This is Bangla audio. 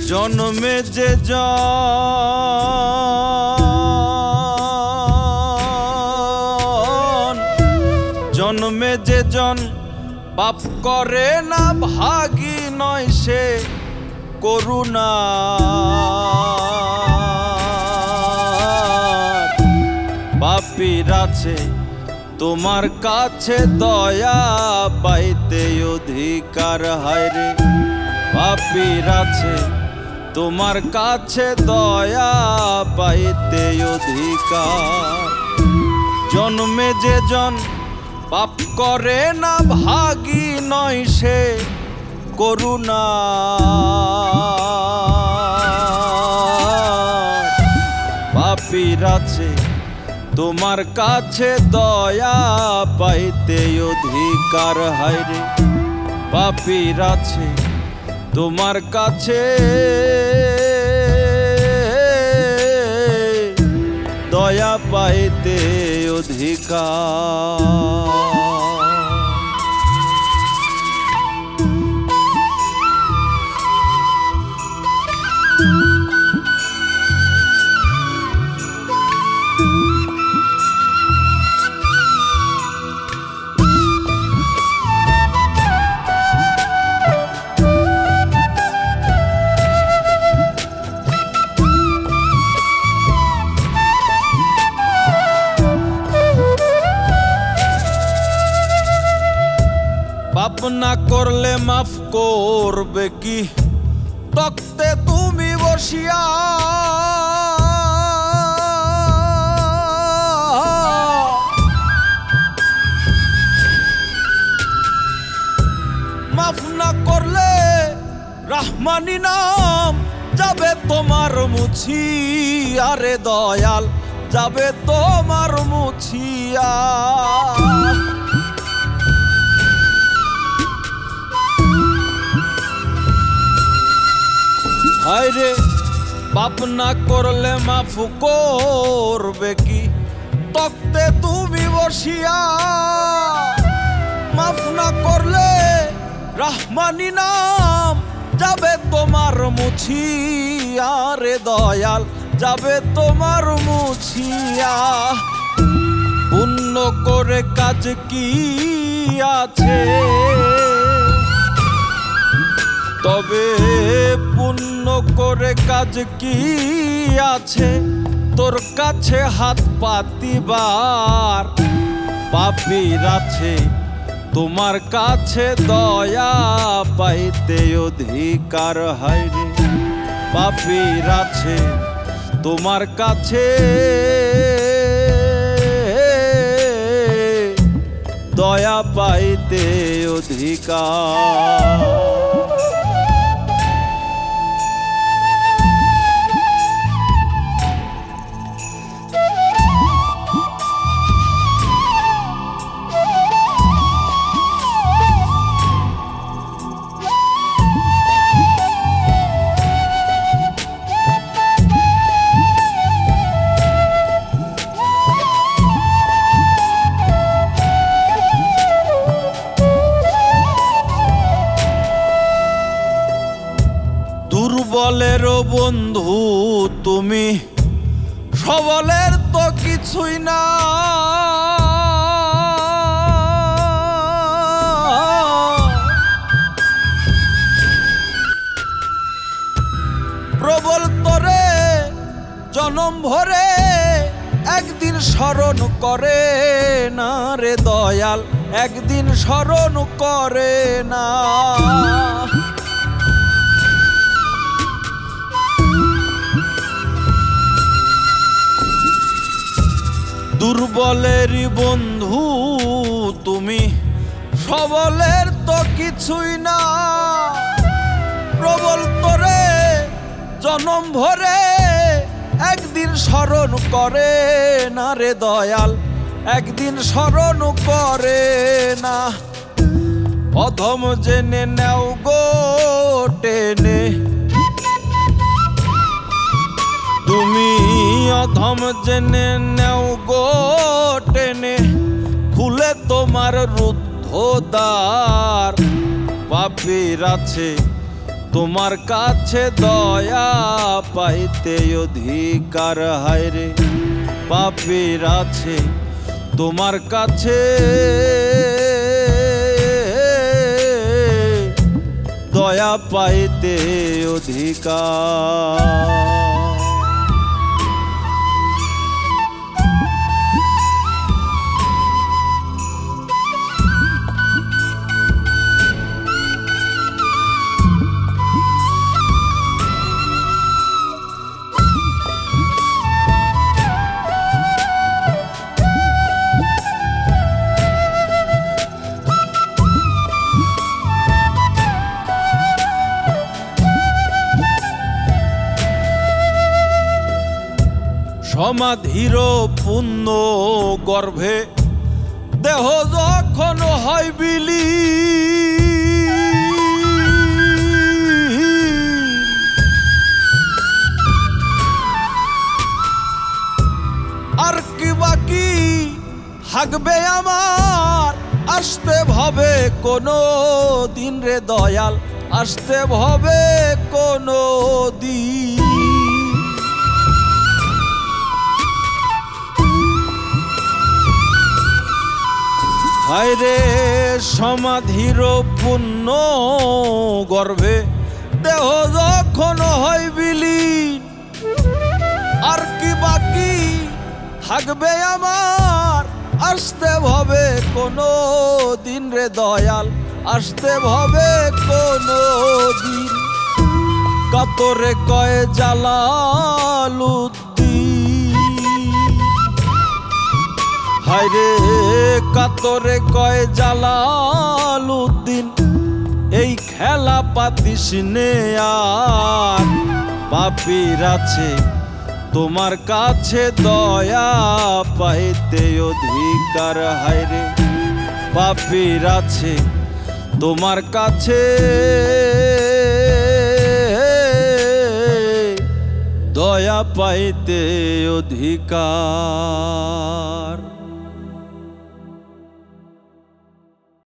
জন্মে যে জন্মে যে জন পাপ করে না ভাগী নয় সে করুণা পাপীর আছে তোমার কাছে দয়া পাইতে অধিকার হায়রে পাপীর আছে তোমার কাছে দয়া পাইতে অধিকার জন্মে যে জন পাপ করে না ভাগী নয় সে করুণা পাপীর আছে তোমার কাছে দয়া পাইতে অধিকার হায়রে পাপীর আছে তোমার কাছে দয়া পাইতে অধিকার পাপ না করলে মাফ করবে কি তক্তে তুমি বসিয়া মাফ না করলে রহমানি নাম যাবে তোমার মুছিয়া রে দয়াল যাবে তোমার মুছিয়া হায়রে পাপ না করলে মাফ করবে কি তক্তে তুমি বসিয়া মাফ না করলে রহমানি নাম যাবে তোমার মুছিয়া রে দয়াল যাবে তোমার মুছিয়া পুণ্য করে কাজ কি আছে তবে পুণ্য করে কাজ কি আছে তোর কাছে হাত পাতিবার পাপীর আছে তোমার কাছে দয়া পাইতে অধিকার হায়রে পাপীর আছে তোমার কাছে দয়া পাইতে অধিকার দুর্বলেরও বন্ধু তুমি সবলের তো কিছুই না প্রবল তরে জনম ভরে একদিন স্মরণ করে না রে দয়াল একদিন স্মরণ করে না দুর্বলেরই বন্ধু তুমি, সবলের তো কিছুই না। প্রবল তোরে জনম ভরে একদিন স্মরণ করে না রে দয়াল, একদিন স্মরণ করে না। অধম জেনে নেও গো টেনে, তুমি অধম জেনে নেও গো টেনে, খুলে তোমার রুদ্ধ দ্বার। পাপীর আছে তোমার কাছে দয়া পাইতে অধিকার, হায়রে পাপীর আছে তোমার কাছে দয়া পাইতে অধিকার। সমাধির পুণ্য গর্ভে দেহ যখন হয় বিলি, আর কি বাকি থাকবে আমার, আসতে ভবে কোনো দিন রে দয়াল, আসতে ভবে কোনো দিন। হায়রে সমাধির পুণ্য গর্ভে দেহ যখন হয় বিলীন, আর কি বাকি থাকবে আমার, আসতে ভবে কোনো দিন রে দয়াল, আসতে ভবে কোনো দিন। কাতরে কয় জালালউদ্দিন, হায়রে কাতরে কয় জালালউদ্দিন, এই খেলা পাতিস নে আর। পাপীর আছে তোমার কাছে দয়া পাইতে অধিকার, হায়রে পাপীর আছে তোমার কাছে দয়া পাইতে অধিকার।